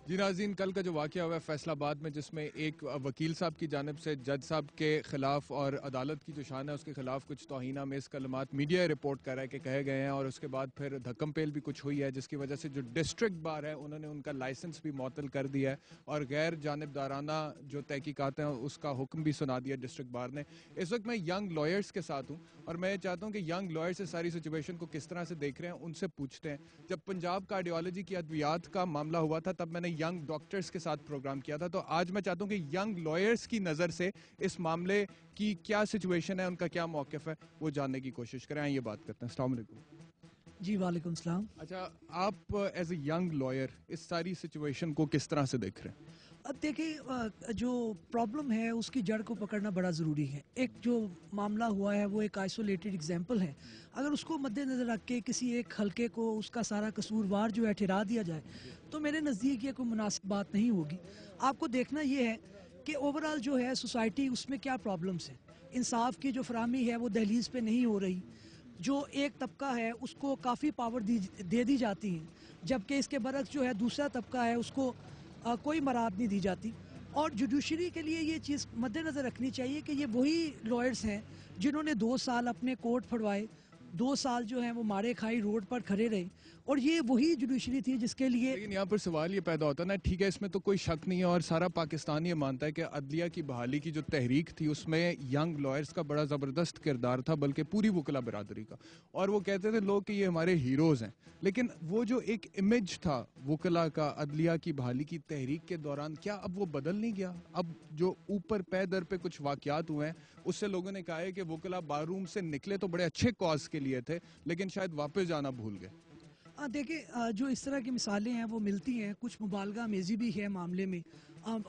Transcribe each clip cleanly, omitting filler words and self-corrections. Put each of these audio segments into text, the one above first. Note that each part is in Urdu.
جی ناظرین، کل کا جو واقعہ ہوا ہے فیصل آباد میں، جس میں ایک وکیل صاحب کی جانب سے جج صاحب کے خلاف اور عدالت کی جو شان ہے اس کے خلاف کچھ توہین آمیز کلمات میڈیا رپورٹ کر رہا ہے کہ کہے گئے ہیں، اور اس کے بعد پھر دھکم پیل بھی کچھ ہوئی ہے، جس کی وجہ سے جو ڈسٹرکٹ بار ہے انہوں نے ان کا لائسنس بھی معطل کر دیا ہے اور غیر جانبدارانہ جو تحقیقات ہیں اس کا حکم بھی سنا دیا ڈسٹرکٹ بار نے۔ اس وقت میں ینگ لائرز کے ساتھ ہوں اور میں چاہتا ہوں کہ ینگ لائرز سے ساری سچویشن کو کس طرح سے دیکھ رہے ہیں ان سے پوچھتے ہیں۔ جب پنجاب کارڈیولوجی کی ادویات کا معاملہ ہوا تھا تب میں نے ینگ ڈاکٹرز کے ساتھ پروگرام کیا تھا، تو آج میں چاہتا ہوں کہ ینگ لائرز کی نظر سے اس معاملے کی کیا سچویشن ہے، ان کا کیا موقف ہے، وہ جاننے کی کوشش کریں۔ یہ بات کرتے ہیں۔ السلام علیکم۔ جی وعلیکم السلام۔ اچھا، آپ ایز اے ینگ لائر اس ساری سچویشن کو کس طرح سے دیکھ رہے ہیں؟ اب دیکھیں، جو پرابلم ہے اس کی جڑ کو پکڑنا بڑا ضروری ہے۔ ایک جو معاملہ ہوا ہے وہ ایک آئسولیٹڈ ایگزامپل ہے، اگر اس کو مد نظر رکھ کے کسی ایک حلقے کو اس کا سارا قصوروار جو ہے ٹھہرا دیا جائے تو میرے نزدیک یہ کوئی مناسب بات نہیں ہوگی۔ آپ کو دیکھنا یہ ہے کہ اوورآل جو ہے سوسائٹی، اس میں کیا پرابلمس ہیں۔ انصاف کی جو فراہمی ہے وہ دہلیز پہ نہیں ہو رہی، جو ایک طبقہ ہے اس کو کافی پاور دے دی جاتی ہیں، جبکہ اس کے برعکس جو ہے دوسرا طبقہ ہے اس کو کوئی مراعات نہیں دی جاتی۔ اور جوڈیشری کے لیے یہ چیز مد نظر رکھنی چاہیے کہ یہ وہی لائرز ہیں جنہوں نے 2 سال اپنے کوٹ پھڑوائے، 2 سال جو ہیں وہ مارے کھائی روڈ پر کھڑے رہے، اور یہ وہی جوڈیشری تھی جس کے لیے۔ لیکن یہاں پر سوال یہ پیدا ہوتا ہے نا، ٹھیک ہے اس میں تو کوئی شک نہیں ہے اور سارا پاکستان یہ مانتا ہے کہ عدلیہ کی بحالی کی جو تحریک تھی اس میں ینگ لائرز کا بڑا زبردست کردار تھا، بلکہ پوری وکلا برادری کا، اور وہ کہتے تھے لوگ کہ یہ ہمارے ہیروز ہیں۔ لیکن وہ جو ایک امیج تھا وکلا کا عدلیہ کی بحالی کی تحریک کے دوران، کیا اب وہ بدل نہیں گیا؟ اب جو اوپر پے در پہ کچھ واقعات ہوئے ہیں اس سے لوگوں نے کہا ہے کہ وکلا بار روم سے نکلے تو بڑے اچھے کاز کے لیے تھے لیکن شاید واپس جانا بھول گئے۔ دیکھیں، جو اس طرح کی مثالیں ہیں وہ ملتی ہیں، کچھ مبالغہ آمیزی بھی ہے معاملے میں۔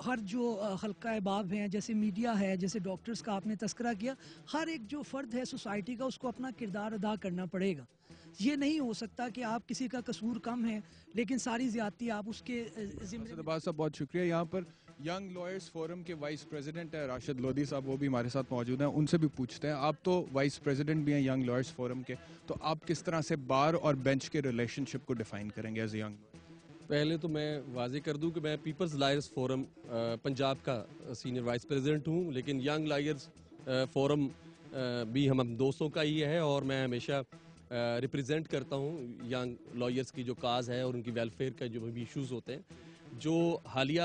ہر جو حلقہ باب ہیں، جیسے میڈیا ہے، جیسے ڈاکٹرز کا آپ نے تذکرہ کیا، ہر ایک جو فرد ہے سوسائٹی کا، اس کو اپنا کردار ادا کرنا پڑے گا۔ یہ نہیں ہو سکتا کہ آپ کسی کا قصور کم ہے لیکن ساری زیادتی آپ اس کے ذمہ۔ عباس صاحب بہت شکریہ۔ یہاں پر ینگ لائرز فورم کے وائس پریزیڈنٹ ہیں راشد لودھی صاحب، وہ بھی ہمارے ساتھ موجود ہیں، ان سے بھی پوچھتے ہیں۔ آپ تو وائس پریزیڈنٹ بھی ہیں ینگ لائرز فورم کے، تو آپ کس طرح سے بار اور بینچ کے ریلیشن شپ کو ڈیفائن کریں گے ایز اے ینگ لائر؟ پہلے تو میں واضح کر دوں کہ میں پیپلز لائرز فورم پنجاب کا سینئر وائس پریزیڈنٹ ہوں، لیکن ینگ لائرز فورم بھی ہم دوستوں کا ہی ہے، اور میں ہمیشہ ریپریزنٹ کرتا ہوں ینگ لائرز کی جو کاز ہے اور ان کی ویلفیئر کا جو بھی ایشوز ہوتے ہیں۔ جو حالیہ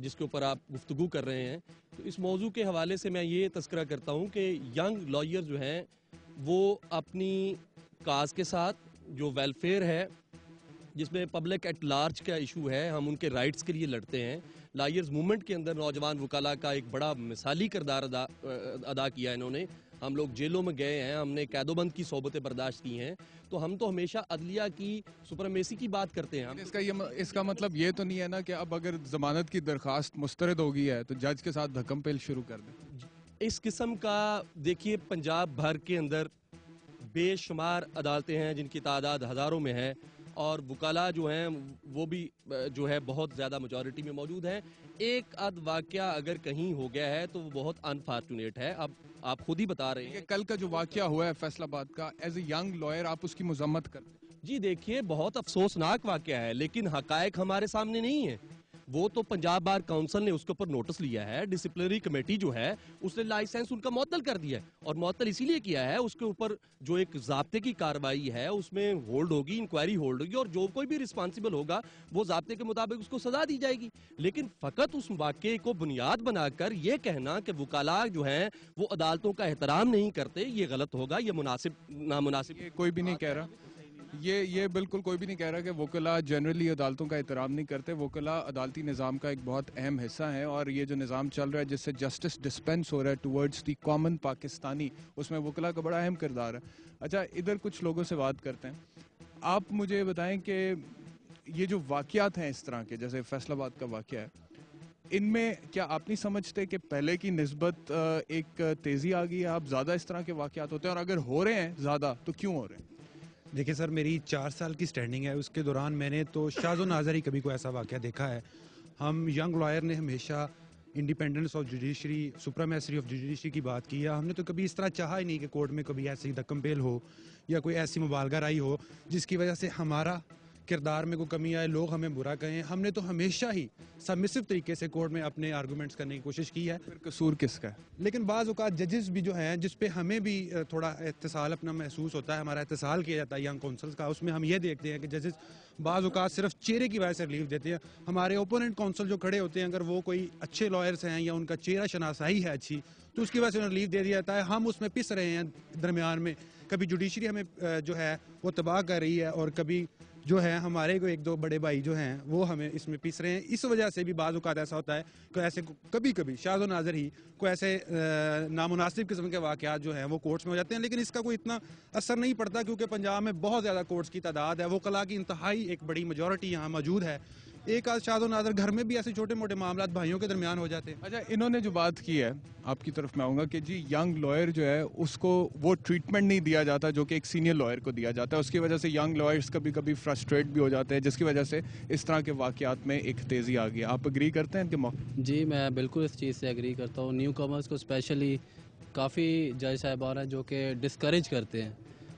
جس کے اوپر آپ گفتگو کر رہے ہیں، تو اس موضوع کے حوالے سے میں یہ تذکرہ کرتا ہوں کہ ینگ لائر جو ہیں وہ اپنی کاز کے ساتھ جو ویلفیئر ہے، جس میں پبلک ایٹ لارج کا ایشو ہے، ہم ان کے رائٹس کے لیے لڑتے ہیں۔ لائرز موومنٹ کے اندر نوجوان وکلاء کا ایک بڑا مثالی کردار ادا کیا انہوں نے۔ ہم لوگ جیلوں میں گئے ہیں، ہم نے قید و بند کی صحبتیں برداشت کی ہیں، تو ہم تو ہمیشہ عدلیہ کی سپرمیسی کی بات کرتے ہیں۔ اس کا مطلب یہ تو نہیں ہے نا کہ اب اگر ضمانت کی درخواست مسترد ہو گئی ہے تو جج کے ساتھ دھکم پیل شروع کر دیں؟ اس قسم کا دیکھیے، پنجاب بھر کے اندر بے شمار عدالتیں ہیں جن کی تعداد ہزاروں میں ہے، اور وکلاء جو ہیں وہ بھی جو ہے بہت زیادہ میجورٹی میں موجود ہیں۔ ایک آدھ واقعہ اگر کہیں ہو گیا ہے تو وہ بہت انفارچونیٹ ہے۔ اب آپ خود ہی بتا رہے ہیں کل کا جو واقعہ ہوا ہے فیصل آباد کا، ایز اے ینگ لائر آپ اس کی مذمت کرتے ہیں؟ جی دیکھیے، بہت افسوسناک واقعہ ہے، لیکن حقائق ہمارے سامنے نہیں ہیں۔ وہ تو پنجاب بار کونسل نے اس کے اوپر نوٹس لیا ہے، ڈسپلنری کمیٹی جو ہے اس نے لائسنس ان کا معطل کر دیا ہے، اور معطل اسی لیے کیا ہے، اس کے اوپر جو ایک ضابطے کی کارروائی ہے اس میں ہولڈ ہوگی، انکوائری ہولڈ ہوگی، اور جو کوئی بھی رسپانسبل ہوگا وہ ضابطے کے مطابق اس کو سزا دی جائے گی۔ لیکن فقط اس واقعے کو بنیاد بنا کر یہ کہنا کہ وکلاء جو ہیں وہ عدالتوں کا احترام نہیں کرتے، یہ غلط ہوگا، یہ نامناسب۔ یہ کوئی بھی نہیں کہہ رہا، یہ بالکل کوئی بھی نہیں کہہ رہا کہ وکلاء جنرلی عدالتوں کا احترام نہیں کرتے۔ وکلاء عدالتی نظام کا ایک بہت اہم حصہ ہیں، اور یہ جو نظام چل رہا ہے جس سے جسٹس ڈسپینس ہو رہا ہے ٹورڈز دی کامن پاکستانی، اس میں وکلاء کا بڑا اہم کردار ہے۔ اچھا، ادھر کچھ لوگوں سے بات کرتے ہیں۔ آپ مجھے بتائیں کہ یہ جو واقعات ہیں اس طرح کے، جیسے فیصل آباد کا واقعہ ہے، ان میں کیا آپ نہیں سمجھتے کہ پہلے کی نسبت ایک تیزی آ گئی ہے، اب زیادہ اس طرح کے واقعات ہوتے ہیں، اور اگر ہو رہے ہیں زیادہ تو کیوں ہو رہے ہیں؟ دیکھیں سر، میری 4 سال کی سٹینڈنگ ہے، اس کے دوران میں نے تو شاذ و نادر ہی کبھی کوئی ایسا واقعہ دیکھا ہے۔ ہم ینگ لائر نے ہمیشہ independence of judiciary, supremacy of judiciary کی بات کی ہے۔ ہم نے تو کبھی اس طرح چاہا ہی نہیں کہ کورٹ میں کبھی ایسی دھکم پیل ہو یا کوئی ایسی مبالغہ رائی ہو جس کی وجہ سے ہمارا کردار میں کوئی کمی آئے, لوگ ہمیں برا کہیں, ہم نے تو ہمیشہ ہی سبمسو طریقے سے کورٹ میں اپنے آرگومنٹس کرنے کی کوشش کی ہے. پھر قصور کس کا ہے؟ لیکن بعض اوقات ججز بھی جو ہیں, جس پہ ہمیں بھی تھوڑا اتصال اپنا محسوس ہوتا ہے, ہمارا اتصال کیا جاتا ہے ینگ کونسلز کا, اس میں ہم یہ دیکھتے ہیں کہ ججز بعض اوقات صرف چہرے کی وجہ سے ریلیف دیتے ہیں. ہمارے اوپوننٹ کونسل جو کھڑے ہوتے ہیں, اگر وہ کوئی اچھے لائرز ہیں یا ان کا چہرہ شناسائی ہے اچھی, تو اس کی وجہ سے انہیں ریلیف دے دیا جاتا ہے. ہم اس میں پس رہے ہیں درمیان میں, کبھی جوڈیشری ہمیں جو ہے وہ تباہ کر رہی ہے, اور کبھی جو ہے ہمارے کو ایک دو بڑے بھائی جو ہیں وہ ہمیں اس میں پیس رہے ہیں. اس وجہ سے بھی بعض اوقات ایسا ہوتا ہے کہ ایسے کبھی کبھی شاذ و نادر ہی کوئی ایسے نامناسب قسم کے واقعات جو ہیں وہ کورٹس میں ہو جاتے ہیں, لیکن اس کا کوئی اتنا اثر نہیں پڑتا, کیونکہ پنجاب میں بہت زیادہ کورٹس کی تعداد ہے, وکلاء کی انتہائی ایک بڑی میجورٹی یہاں موجود ہے. ایک آدھ شاذ و نادر گھر میں بھی ایسے چھوٹے موٹے معاملات بھائیوں کے درمیان ہو جاتے ہیں. اچھا, انہوں نے جو بات کی ہے, آپ کی طرف میں آؤں گا کہ جی ینگ لائر جو ہے اس کو وہ ٹریٹمنٹ نہیں دیا جاتا جو کہ ایک سینئر لائر کو دیا جاتا ہے, اس کی وجہ سے ینگ لائرز کبھی کبھی فرسٹریٹ بھی ہو جاتے ہیں, جس کی وجہ سے اس طرح کے واقعات میں ایک تیزی آ گئی. آپ اگری کرتے ہیں ان کے موقع؟ جی میں بالکل اس چیز سے اگری کرتا ہوں. نیو کامرس کو اسپیشلی کافی جج صاحبان ہیں جو کہ ڈسکریج کرتے ہیں.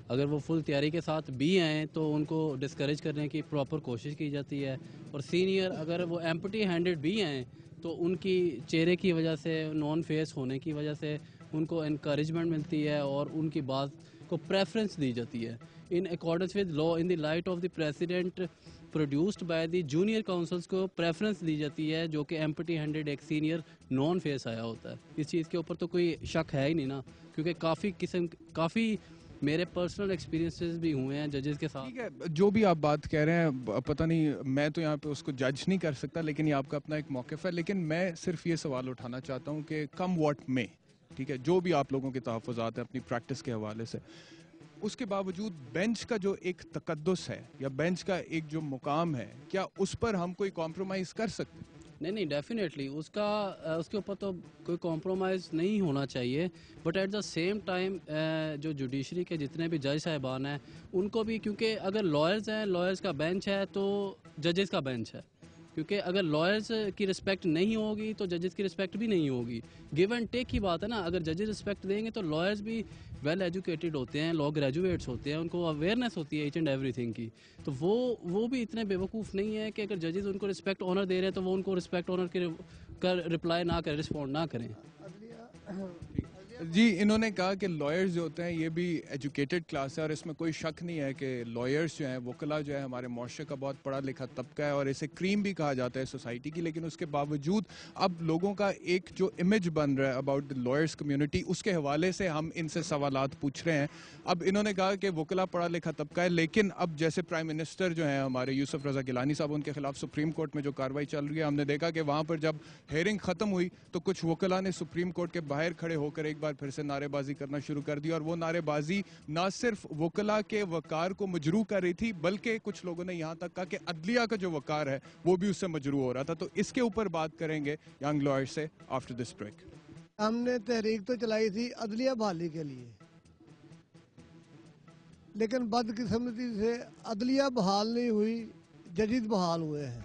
اگر وہ فل تیاری کے ساتھ بھی آئیں تو ان کو ڈسکریج کرنے کی پراپر کوشش کی جاتی ہے, اور سینئر اگر وہ ایمپٹی ہینڈڈ بھی آئیں تو ان کی چہرے کی وجہ سے, نان فیس ہونے کی وجہ سے ان کو انکریجمنٹ ملتی ہے اور ان کی بات کو پریفرنس دی جاتی ہے. In accordance with law, in the light of the precedent produced by the junior counsels کو پریفرنس دی جاتی ہے جو کہ ایمپٹی ہینڈڈ ایک سینئر نان فیس آیا ہوتا ہے. اس چیز کے اوپر تو کوئی شک ہے ہی نہیں نا, کیونکہ کافی میرے پرسنل ایکسپیرینسز بھی ہوئے ہیں ججز کے ساتھ. ٹھیک ہے, جو بھی آپ بات کہہ رہے ہیں پتہ نہیں, میں تو یہاں پہ اس کو جج نہیں کر سکتا, لیکن یہ آپ کا اپنا ایک موقف ہے. لیکن میں صرف یہ سوال اٹھانا چاہتا ہوں کہ کم واٹ میں, ٹھیک ہے, جو بھی آپ لوگوں کے تحفظات ہیں اپنی پریکٹس کے حوالے سے, اس کے باوجود بینچ کا جو ایک تقدس ہے یا بینچ کا ایک جو مقام ہے, کیا اس پر ہم کوئی کمپرومائز کر سکتے ہیں؟ نہیں ڈیفینیٹلی اس کے اوپر تو کوئی کمپرومائز نہیں ہونا چاہیے, but at the same time جو جوڈیشری کے جتنے بھی جج صاحبان ہیں ان کو بھی, کیونکہ اگر لائرز ہیں, لائرز کا بینچ ہے تو ججز کا بینچ ہے, کیونکہ اگر لائرز کی رسپیکٹ نہیں ہوگی تو ججز کی رسپیکٹ بھی نہیں ہوگی. گیو اینڈ ٹیک کی بات ہے نا. اگر ججز رسپیکٹ دیں گے تو لائرز بھی ویل ایجوکیٹڈ ہوتے ہیں, لا گریجویٹس ہوتے ہیں, ان کو اویئرنیس ہوتی ہے ایچ اینڈ ایوری تھنگ کی, تو وہ بھی اتنے بیوقوف نہیں ہے کہ اگر ججز ان کو رسپیکٹ آنر دے رہے ہیں تو وہ ان کو رسپیکٹ آنر کے رپلائی نہ کریں, رسپونڈ نہ کریں. جی, انہوں نے کہا کہ لائرز جو ہوتے ہیں یہ بھی ایجوکیٹڈ کلاس ہے, اور اس میں کوئی شک نہیں ہے کہ لائرز جو ہیں, وکلاء جو ہے ہمارے معاشرے کا بہت پڑھا لکھا طبقہ ہے, اور اسے کریم بھی کہا جاتا ہے سوسائٹی کی. لیکن اس کے باوجود اب لوگوں کا ایک جو امیج بن رہا ہے اباؤٹ دی لائرز کمیونٹی, اس کے حوالے سے ہم ان سے سوالات پوچھ رہے ہیں. اب انہوں نے کہا کہ وکلاء پڑھا لکھا طبقہ ہے, لیکن اب جیسے پرائم منسٹر جو ہیں ہمارے یوسف رضا گیلانی صاحب, ان کے خلاف سپریم کورٹ میں جو کارروائی چل رہی ہے, ہم نے دیکھا کہ وہاں پر جب ہیئرنگ ختم ہوئی تو کچھ وکلاء نے سپریم کورٹ کے باہر کھڑے ہو کر ایک بار پھر سے نعرے بازی کرنا شروع کر دی, اور وہ نعرے بازی نہ صرف وکلاء کے وقار کو مجروح کر رہی تھی, بلکہ کچھ لوگوں نے یہاں تک کہا کہ عدلیہ کا جو وقار ہے وہ بھی اس سے مجروح ہو رہا تھا. تو اس کے اوپر بات کریں گے ینگ لائر سے آفٹر دس بریک. ہم نے تحریک تو چلائی تھی عدلیہ بحالی کے لیے, لیکن بدقسمتی سے عدلیہ بحال نہیں ہوئی, ججز بحال ہوئے ہیں.